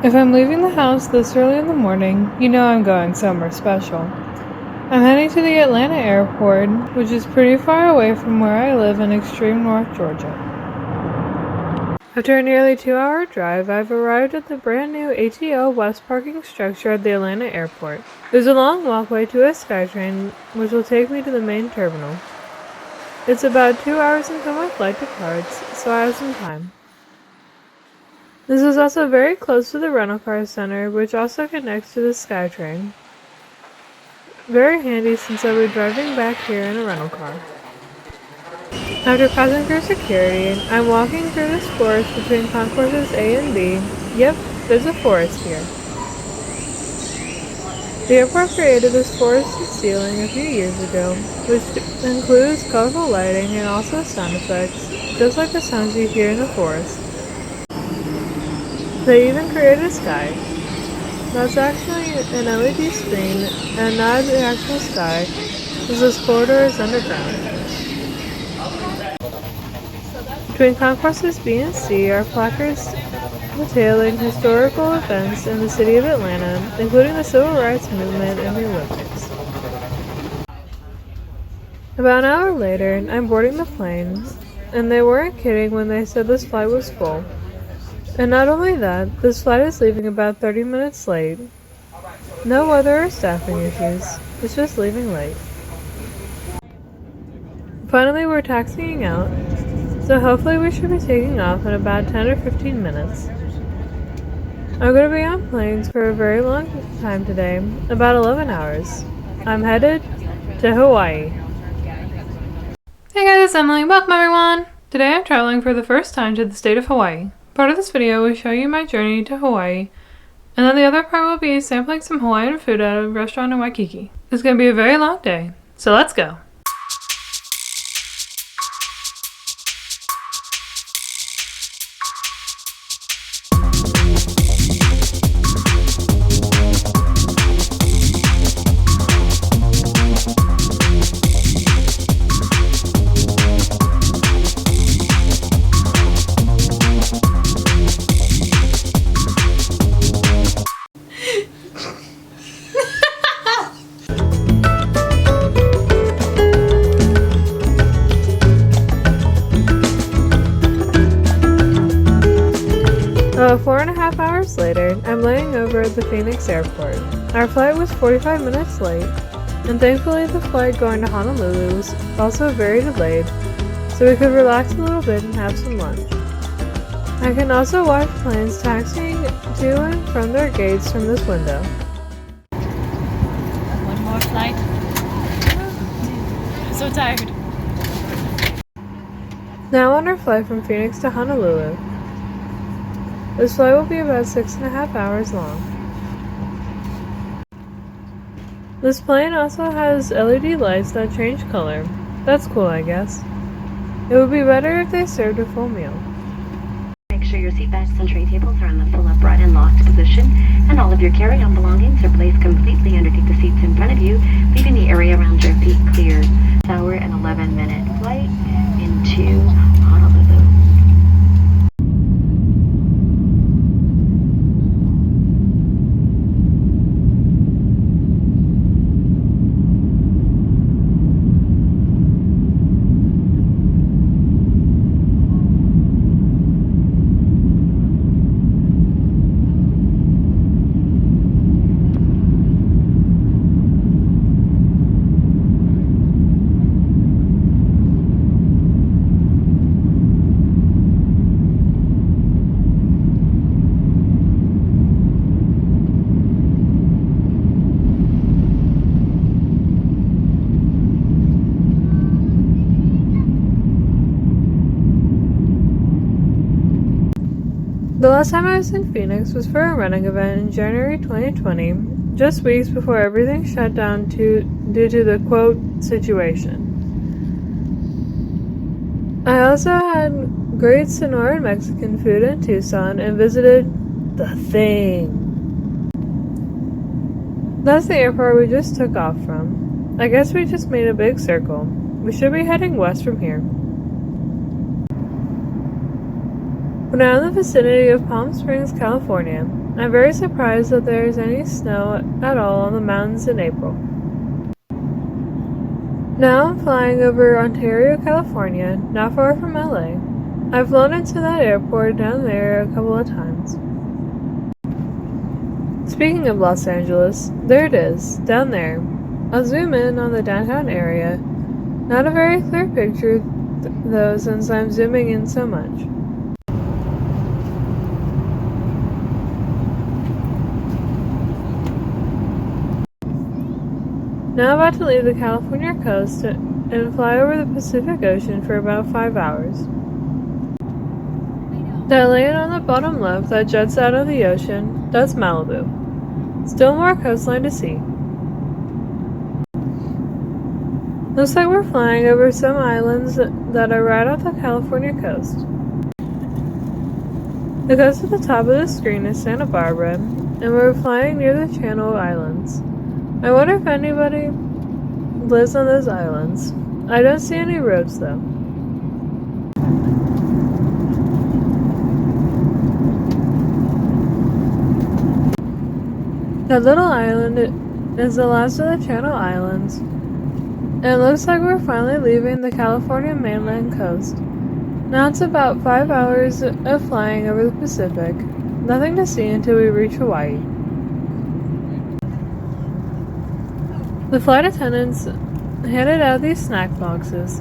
If I'm leaving the house this early in the morning, you know I'm going somewhere special. I'm heading to the Atlanta airport, which is pretty far away from where I live in extreme North Georgia. After a nearly 2-hour drive, I've arrived at the brand new ATL West parking structure at the Atlanta airport. There's a long walkway to a SkyTrain, which will take me to the main terminal. It's about 2 hours until my flight departs, so I have some time. This is also very close to the rental car center, which also connects to the SkyTrain. Very handy since I'll be driving back here in a rental car. After passing through security, I'm walking through this forest between concourses A and B. Yep, there's a forest here. The airport created this forested ceiling a few years ago, which includes colorful lighting and also sound effects, just like the sounds you hear in the forest. They even created a sky. That's actually an LED screen and not the actual sky, as this corridor is underground. Between concourses B and C are placards detailing historical events in the city of Atlanta, including the Civil Rights Movement and the Olympics. About an hour later, I'm boarding the plane, and they weren't kidding when they said this flight was full. And not only that, this flight is leaving about 30 minutes late. No weather or staffing issues, it's just leaving late. Finally, we're taxiing out, so hopefully we should be taking off in about 10 or 15 minutes. I'm going to be on planes for a very long time today, about 11 hours. I'm headed to Hawaii. Hey guys, it's Emily. Welcome everyone! Today I'm traveling for the first time to the state of Hawaii. Part of this video will show you my journey to Hawaii, and then the other part will be sampling some Hawaiian food at a restaurant in Waikiki. It's going to be a very long day, so let's go! About 4.5 hours later, I'm laying over at the Phoenix airport. Our flight was 45 minutes late, and thankfully the flight going to Honolulu was also very delayed, so we could relax a little bit and have some lunch. I can also watch planes taxiing to and from their gates from this window. One more flight. I'm so tired. Now on our flight from Phoenix to Honolulu. This flight will be about 6.5 hours long. This plane also has LED lights that change color. That's cool, I guess. It would be better if they served a full meal. Make sure your seatbelts and tray tables are in the full upright and locked position, and all of your carry-on belongings are placed completely underneath the seats in front of you, leaving the area around your feet clear. Hour and 11-minute flight into Honolulu. The last time I was in Phoenix was for a running event in January 2020, just weeks before everything shut down due to the quote situation. I also had great Sonoran Mexican food in Tucson and visited The Thing. That's the airport we just took off from. I guess we just made a big circle. We should be heading west from here. We're now in the vicinity of Palm Springs, California. I'm very surprised that there is any snow at all on the mountains in April. Now I'm flying over Ontario, California, not far from LA. I've flown into that airport down there a couple of times. Speaking of Los Angeles, there it is, down there. I'll zoom in on the downtown area. Not a very clear picture though, since I'm zooming in so much. Now I'm about to leave the California coast and fly over the Pacific Ocean for about 5 hours. That land on the bottom left that juts out of the ocean, that's Malibu. Still more coastline to see. Looks like we're flying over some islands that are right off the California coast. The coast at the top of the screen is Santa Barbara, and we're flying near the Channel Islands. I wonder if anybody lives on those islands. I don't see any roads though. That little island is the last of the Channel Islands, and it looks like we're finally leaving the California mainland coast. Now it's about 5 hours of flying over the Pacific. Nothing to see until we reach Hawaii. The flight attendants handed out these snack boxes.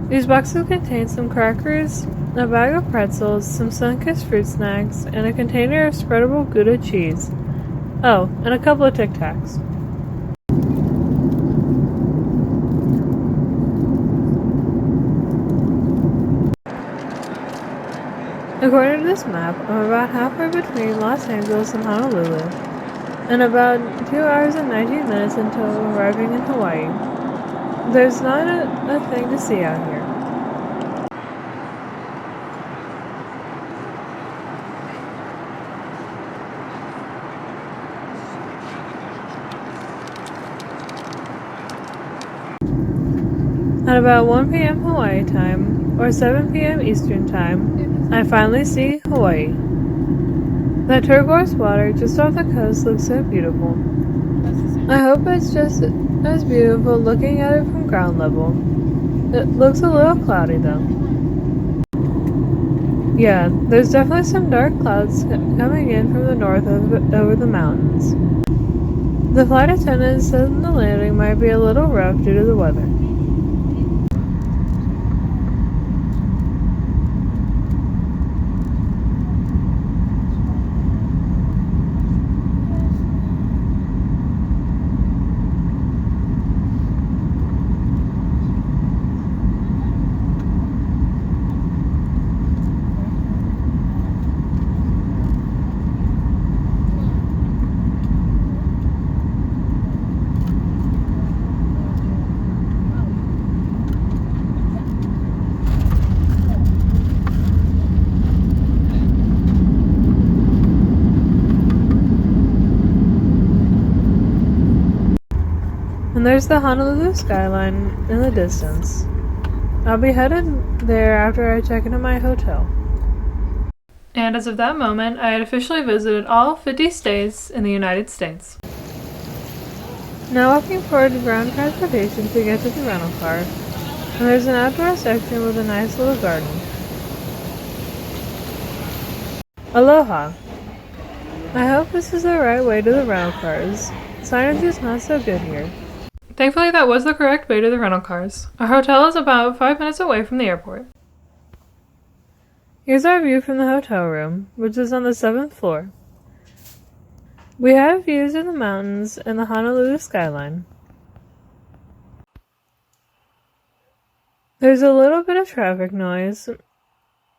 These boxes contain some crackers, a bag of pretzels, some sun-kissed fruit snacks, and a container of spreadable Gouda cheese. Oh, and a couple of Tic Tacs. According to this map, I'm about halfway between Los Angeles and Honolulu, and about 2 hours and 19 minutes until arriving in Hawaii. There's not a thing to see out here. At about 1 p.m. Hawaii time, or 7 p.m. Eastern time, I finally see Hawaii. That turquoise water just off the coast looks so beautiful. I hope it's just as beautiful looking at it from ground level. It looks a little cloudy though. Yeah, there's definitely some dark clouds coming in from the north over the mountains. The flight attendant said the landing might be a little rough due to the weather. And there's the Honolulu skyline in the distance. I'll be headed there after I check into my hotel. And as of that moment, I had officially visited all 50 states in the United States. Now walking forward to ground transportation to get to the rental car, and there's an outdoor section with a nice little garden. Aloha! I hope this is the right way to the rental cars. Signage is not so good here. Thankfully, that was the correct way to the rental cars. Our hotel is about 5 minutes away from the airport. Here's our view from the hotel room, which is on the 7th floor. We have views of the mountains and the Honolulu skyline. There's a little bit of traffic noise,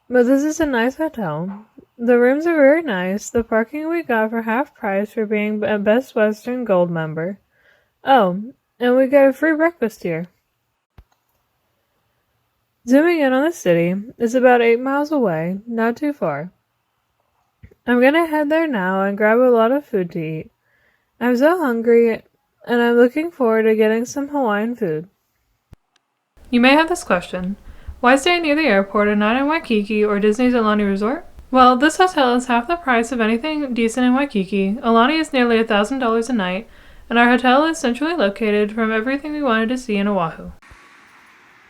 but this is a nice hotel. The rooms are very nice. The parking we got for half price for being a Best Western Gold member. Oh, and we got a free breakfast here. Zooming in on the city, it's about 8 miles away, not too far. I'm gonna head there now and grab a lot of food to eat. I'm so hungry, and I'm looking forward to getting some Hawaiian food. You may have this question. Why stay near the airport and not in Waikiki or Disney's Aulani Resort? Well, this hotel is half the price of anything decent in Waikiki. Alani is nearly $1,000 a night, and our hotel is centrally located from everything we wanted to see in Oahu.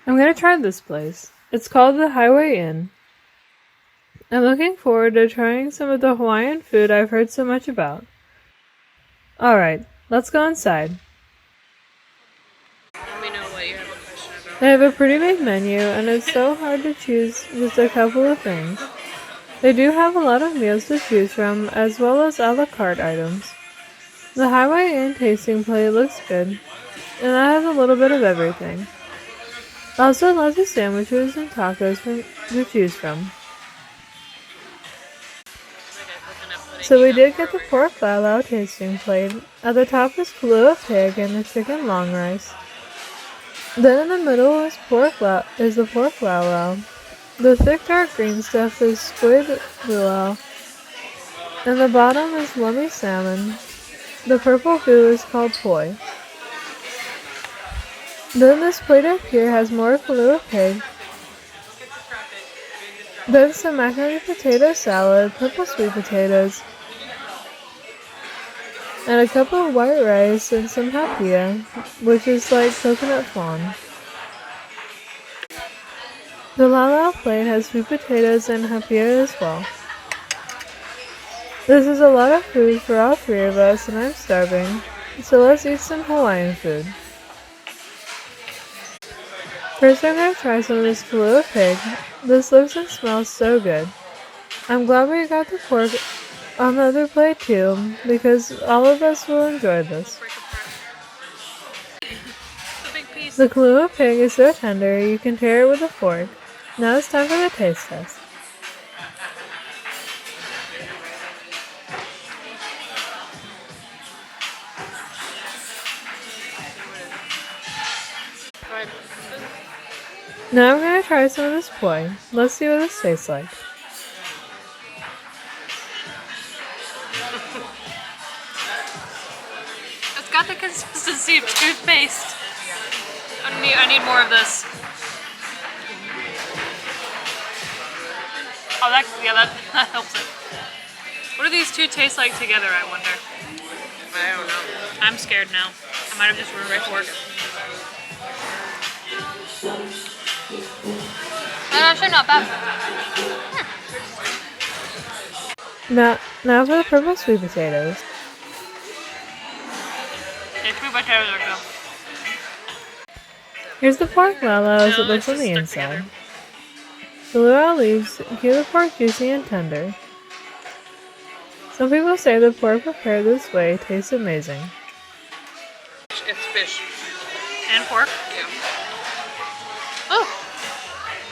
I'm gonna try this place. It's called the Hawaiian. I'm looking forward to trying some of the Hawaiian food I've heard so much about. Alright, let's go inside. Let me know what you have a question about. They have a pretty big menu, and it's so hard to choose just a couple of things. They do have a lot of meals to choose from, as well as a la carte items. The Hawaiian tasting plate looks good, and that has a little bit of everything. Also lots of sandwiches and tacos to choose from. So we did get the pork lau tasting plate. At the top is kalua pig and the chicken long rice. Then in the middle is the pork lau. The thick dark green stuff is squid luau. And the bottom is lummy salmon. The purple goo is called poi. Then this plate up here has more kalua pig. Then some macaroni potato salad, purple sweet potatoes, and a cup of white rice and some hapia, which is like coconut flan. The lau plate has sweet potatoes and hapia as well. This is a lot of food for all three of us, and I'm starving, so let's eat some Hawaiian food. First I'm going to try some of this kalua pig. This looks and smells so good. I'm glad we got the pork on the other plate too, because all of us will enjoy this. The kalua pig is so tender you can tear it with a fork. Now it's time for the taste test. Now I'm going to try some of this poi. Let's see what this tastes like. It's got the consistency of toothpaste. I need more of this. Oh, that helps it. What do these two taste like together, I wonder? I don't know. I'm scared now. I might have just ruined my fork. That's actually not bad. Now for the purple sweet potatoes. The sweet potatoes are good. Here's the pork lau as it looks on the let's just stick inside. together. The luau leaves keep the pork juicy and tender. Some people say the pork prepared this way tastes amazing. It's fish. And pork. Yeah. Oh!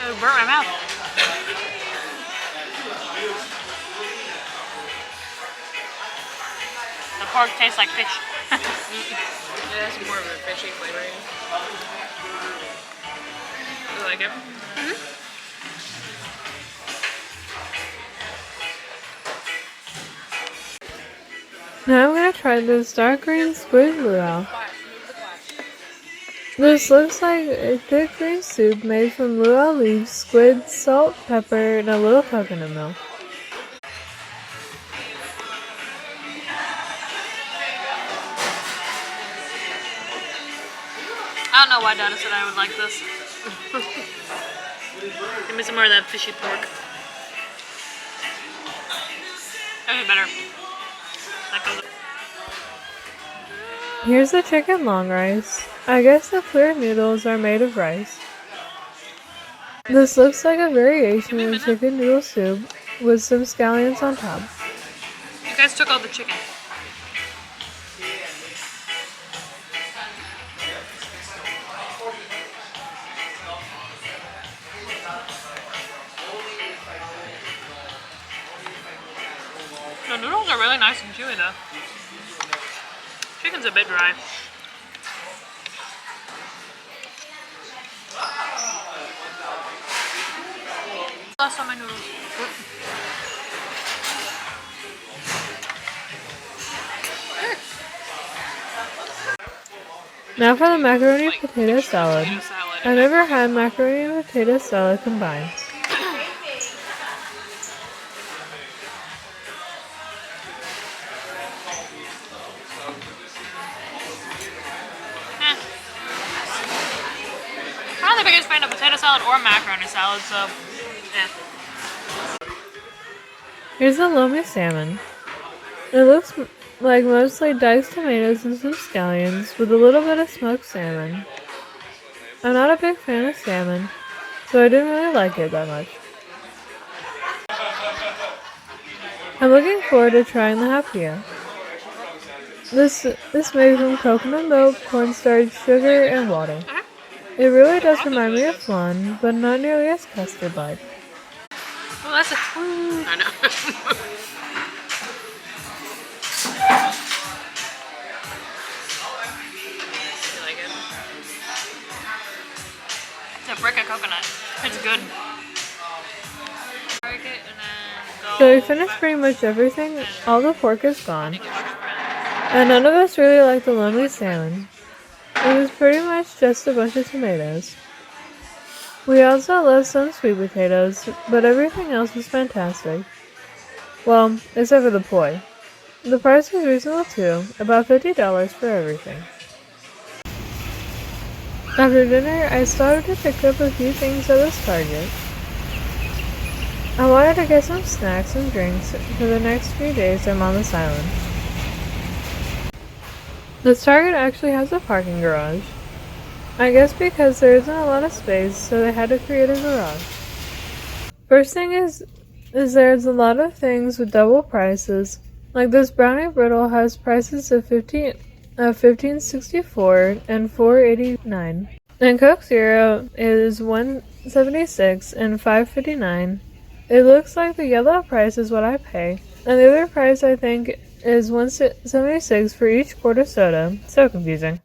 It burnt my mouth. The pork tastes like fish. It has more of a fishy flavoring. You like it? Now I'm gonna try this dark green squid luau. This looks like a thick green soup made from luau leaves, squid, salt, pepper, and a little coconut milk. I don't know why Donna said I would like this. Give me some more of that fishy pork. Okay, better. That goes. Here's the chicken long rice. I guess the clear noodles are made of rice. This looks like a variation of chicken noodle soup with some scallions on top. You guys took all the chicken. The noodles are really nice and chewy though. Chicken's a bit dry. Lost all my noodles. Now for the macaroni and potato salad. Potato salad. I've never had macaroni and potato salad combined. fan of potato salad or macaroni salad, so yeah. Here's the lomi salmon. It looks like mostly diced tomatoes and some scallions with a little bit of smoked salmon. I'm not a big fan of salmon, so I didn't really like it that much. I'm looking forward to trying the hapia. This made from coconut milk, cornstarch, sugar, and water. It really does remind me of flan, but not nearly as custard-like. Well, that's a... I know. You like it? It's a brick of coconut. It's good. Break it and then go. So we finished pretty much everything. All the pork is gone. And none of us really liked the lomi salmon. It was pretty much just a bunch of tomatoes. We also left some sweet potatoes, but everything else was fantastic. Well, except for the poi. The price was reasonable too, about $50 for everything. After dinner, I started to pick up a few things at this Target. I wanted to get some snacks and drinks for the next few days I'm on this island. This Target actually has a parking garage. I guess because there isn't a lot of space, so they had to create a garage. First thing is there's a lot of things with double prices. Like this brownie brittle has prices of $15.64 and $4.89. And Coke Zero is $1.76 and $5.59. It looks like the yellow price is what I pay, and the other price I think is $1.76 for each quart of soda. So confusing.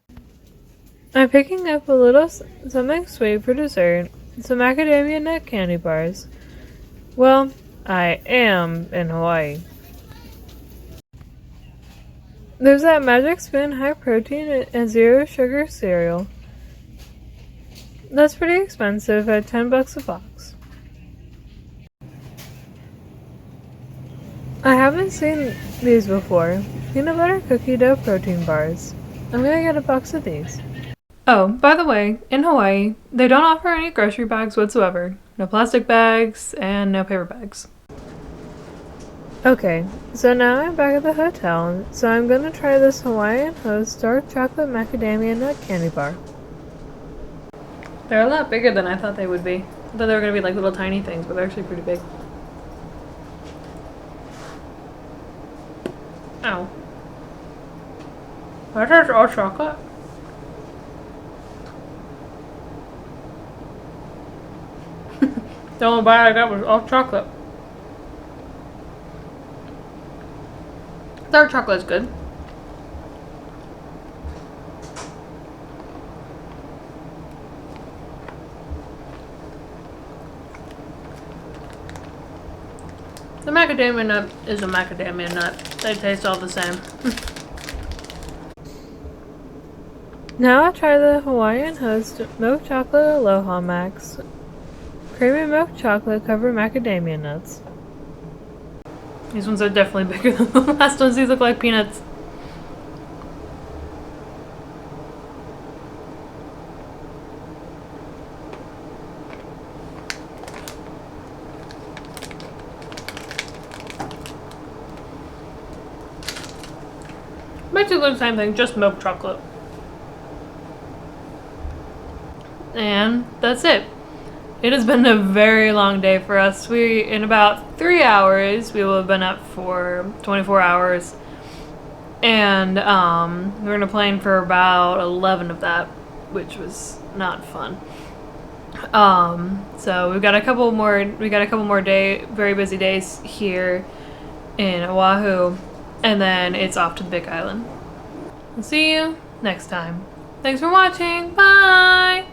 I'm picking up a little something sweet for dessert, some macadamia nut candy bars. Well, I am in Hawaii. There's that Magic Spoon high protein and zero sugar cereal. That's pretty expensive at $10 a box. I haven't seen these before. Peanut butter cookie dough protein bars. I'm gonna get a box of these. Oh, by the way, in Hawaii, they don't offer any grocery bags whatsoever. No plastic bags and no paper bags. Okay, so now I'm back at the hotel, so I'm gonna try this Hawaiian Host dark chocolate macadamia nut candy bar. They're a lot bigger than I thought they would be. I thought they were going to be like little tiny things, but they're actually pretty big. Ow. That is all chocolate? The only bite I got was all chocolate. Dark chocolate's good. The macadamia nut is a macadamia nut. They taste all the same. Now I'll try the Hawaiian Host milk chocolate Aloha Max. Creamy milk chocolate covered macadamia nuts. These ones are definitely bigger than the last ones. These look like peanuts. Basically the same thing, just milk chocolate. And that's it. It has been a very long day for us. In about 3 hours, we will have been up for 24 hours. And we were in a plane for about 11 of that, which was not fun. So we've got a couple more very busy days here in Oahu, and then it's off to the Big Island. We'll see you next time. Thanks for watching. Bye!